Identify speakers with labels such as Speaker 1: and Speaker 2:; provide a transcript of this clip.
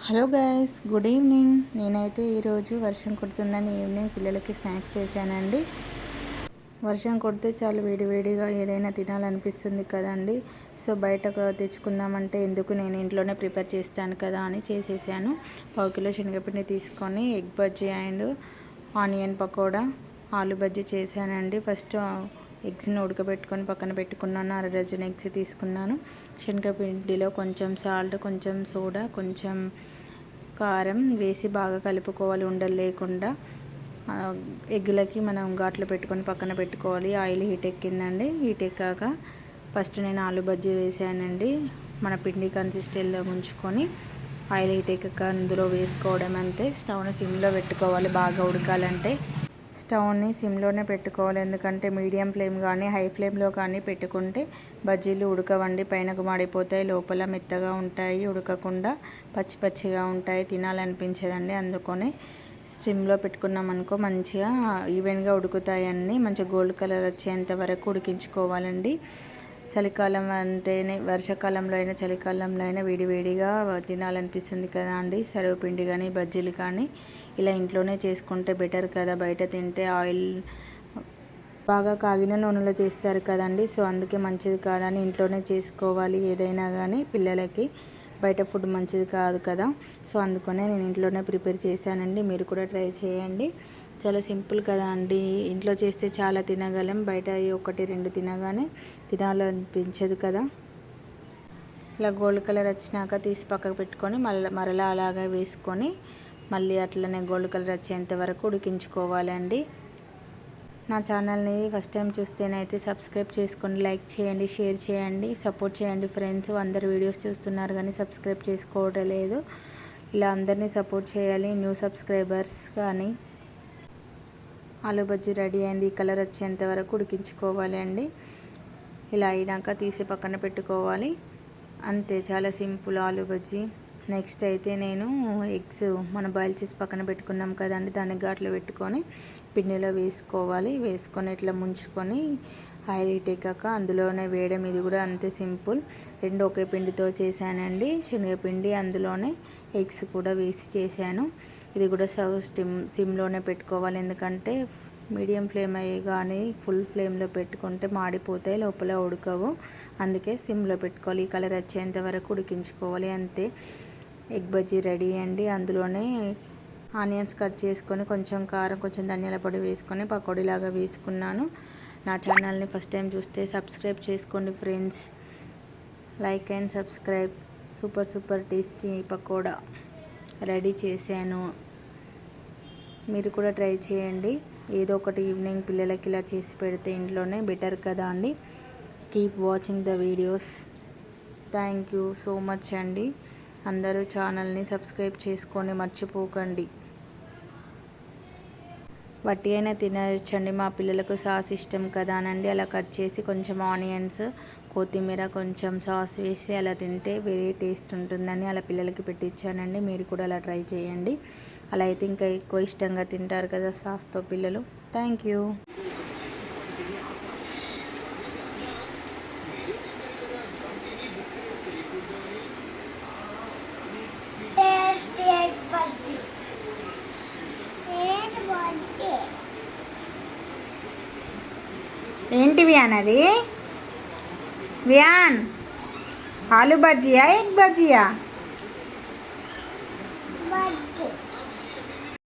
Speaker 1: Hello guys, good evening. నేనైతే ఈరోజు వర్షం కుడుతుందని ఈవినింగ్ పిల్లలకి స్నాక్స్ చేశానండి. వర్షం కొడితే చాలా వేడివేడిగా ఏదైనా తినాలనిపిస్తుంది కదండి. సో బయటకు తెచ్చుకుందామంటే ఎందుకు, నేను ఇంట్లోనే ప్రిపేర్ చేస్తాను కదా అని చేసేసాను. 1 కిలో శనగపిండి తీసుకొని egg bajji and onion pakoda, ఆలు బజ్జీ చేశానండి. ఫస్ట్ ఎగ్స్ని ఉడకబెట్టుకొని పక్కన పెట్టుకున్నాను. 1/2 డజన్ ఎగ్స్ తీసుకున్నాను. శనగపిండిలో కొంచెం సాల్ట్, కొంచెం సోడా, కొంచెం కారం వేసి బాగా కలుపుకోవాలి ఉండలు లేకుండా. ఎగ్గులకి మనం ఘాట్లు పెట్టుకొని పక్కన పెట్టుకోవాలి. ఆయిల్ హీట్ ఎక్కిందండి. హీట్ ఎక్కాక ఫస్ట్ నేను ఆలు బజ్జీ వేసానండి. మన పిండి కన్సిస్టెన్సీలో ఉంచుకొని ఆయిల్ హీట్ ఎక్కాక అందులో వేసుకోవడం అంతే. స్టవ్ని సిమ్లో పెట్టుకోవాలి. బాగా ఉడకాలంటే స్టవ్ని సిమ్లోనే పెట్టుకోవాలి. ఎందుకంటే మీడియం ఫ్లేమ్ కానీ హై ఫ్లేమ్లో కానీ పెట్టుకుంటే బజ్జీలు ఉడకవండి, పైనకు మాడిపోతాయి, లోపల మెత్తగా ఉంటాయి, ఉడకకుండా పచ్చి పచ్చిగా ఉంటాయి, తినాలనిపించదండి. అందుకని సిమ్లో పెట్టుకున్నాం అనుకో మంచిగా ఈవెన్గా ఉడుకుతాయన్నీ. మంచిగా గోల్డ్ కలర్ వచ్చేంత వరకు ఉడికించుకోవాలండి. చలికాలం అంటేనే, వర్షాకాలంలో అయినా చలికాలంలో అయినా వేడివేడిగా తినాలనిపిస్తుంది కదా అండి. సర్వపిండి కానీ బజ్జీలు కానీ ఇలా ఇంట్లోనే చేసుకుంటే బెటర్ కదా. బయట తింటే ఆయిల్ బాగా కాగిన నూనెలో చేస్తారు కదండి. సో అందుకే మంచిది కాదని ఇంట్లోనే చేసుకోవాలి ఏదైనా కానీ. పిల్లలకి బయట ఫుడ్ మంచిది కాదు కదా. సో అందుకనే నేను ఇంట్లోనే ప్రిపేర్ చేశానండి. మీరు కూడా ట్రై చేయండి. చాలా సింపుల్ కదా అండి. ఇంట్లో చేస్తే చాలా తినగలం, బయట 1-2 తినగానే తినాలనిపించదు కదా. ఇలా గోల్డ్ కలర్ వచ్చినాక తీసి పక్కకు పెట్టుకొని మరలా అలాగే వేసుకొని మళ్ళీ అట్లనే గోల్డ్ కలర్ వచ్చేంత వరకు ఉడికించుకోవాలండి. నా ఛానల్ని ఫస్ట్ టైం చూస్తేనైతే సబ్స్క్రైబ్ చేసుకొని లైక్ చేయండి, షేర్ చేయండి, సపోర్ట్ చేయండి ఫ్రెండ్స్. అందరు వీడియోస్ చూస్తున్నారు కానీ సబ్స్క్రైబ్ చేసుకోవడం లేదు. ఇలా అందరినీ సపోర్ట్ చేయాలి, న్యూ సబ్స్క్రైబర్స్ కానీ. ఆలు బజ్జీ రెడీ అయింది. ఈ కలర్ వచ్చేంత వరకు ఉడికించుకోవాలి అండి. ఇలా అయినాక తీసి పక్కన పెట్టుకోవాలి అంతే. చాలా సింపుల్ ఆలు బజ్జీ. నెక్స్ట్ అయితే నేను ఎగ్స్ మనం బాయిల్ చేసి పక్కన పెట్టుకున్నాం కదండి, దాన్ని ఘాట్లు పెట్టుకొని పిండిలో వేసుకోవాలి. వేసుకొని ఇట్లా ముంచుకొని ఆయిల్ హీట్ ఎక్కాక అందులోనే వేయడం. ఇది కూడా అంతే సింపుల్. 2 ఒకే పిండితో చేశానండి. శనగపిండి అందులోనే ఎగ్స్ కూడా వేసి చేశాను. ఇది కూడా సిమ్లోనే పెట్టుకోవాలి. ఎందుకంటే మీడియం ఫ్లేమ్ అయ్యి కానీ ఫుల్ ఫ్లేమ్లో పెట్టుకుంటే మాడిపోతాయి, లోపల ఉడకవు. అందుకే సిమ్లో పెట్టుకోవాలి. ఈ కలర్ వచ్చేంత వరకు ఉడికించుకోవాలి అంతే. ఎగ్ బజ్జీ రెడీ అండి. అందులోనే ఆనియన్స్ కట్ చేసుకొని కొంచెం కారం, కొంచెం ధనియాల పొడి వేసుకొని పకోడీలాగా వేసుకున్నాను. నా ఛానల్ని ఫస్ట్ టైం చూస్తే సబ్స్క్రైబ్ చేసుకోండి friends. Like and subscribe. Super tasty pakoda ready చేశాను. మీరు కూడా ట్రై చేయండి. ఏదో ఒకటి ఈవినింగ్ పిల్లలకి ఇలా చేసి పెడితే ఇంట్లోనే బెటర్ కదా అండి. Keep watching the videos. Thank you so much అండి. అందరూ ఛానల్ని సబ్స్క్రైబ్ చేసుకొని మర్చిపోకండి. వట్టి అయినా తినచ్చండి. మా పిల్లలకు సాస్ ఇష్టం కదా అనండి. అలా కట్ చేసి కొంచెం ఆనియన్స్, కొత్తిమీర, కొంచెం సాస్ వేసి అలా తింటే వెరీ టేస్ట్ ఉంటుందని అలా పిల్లలకి పెట్టించానండి. మీరు కూడా అలా ట్రై చేయండి. అలా అయితే ఇంకా ఎక్కువ ఇష్టంగా తింటారు కదా సాస్తో పిల్లలు. Thank you. ఏంటి వ్యాన్ అది? వ్యాన్ ఆలు బజ్జీయా ఎగ్ బజ్జీయా?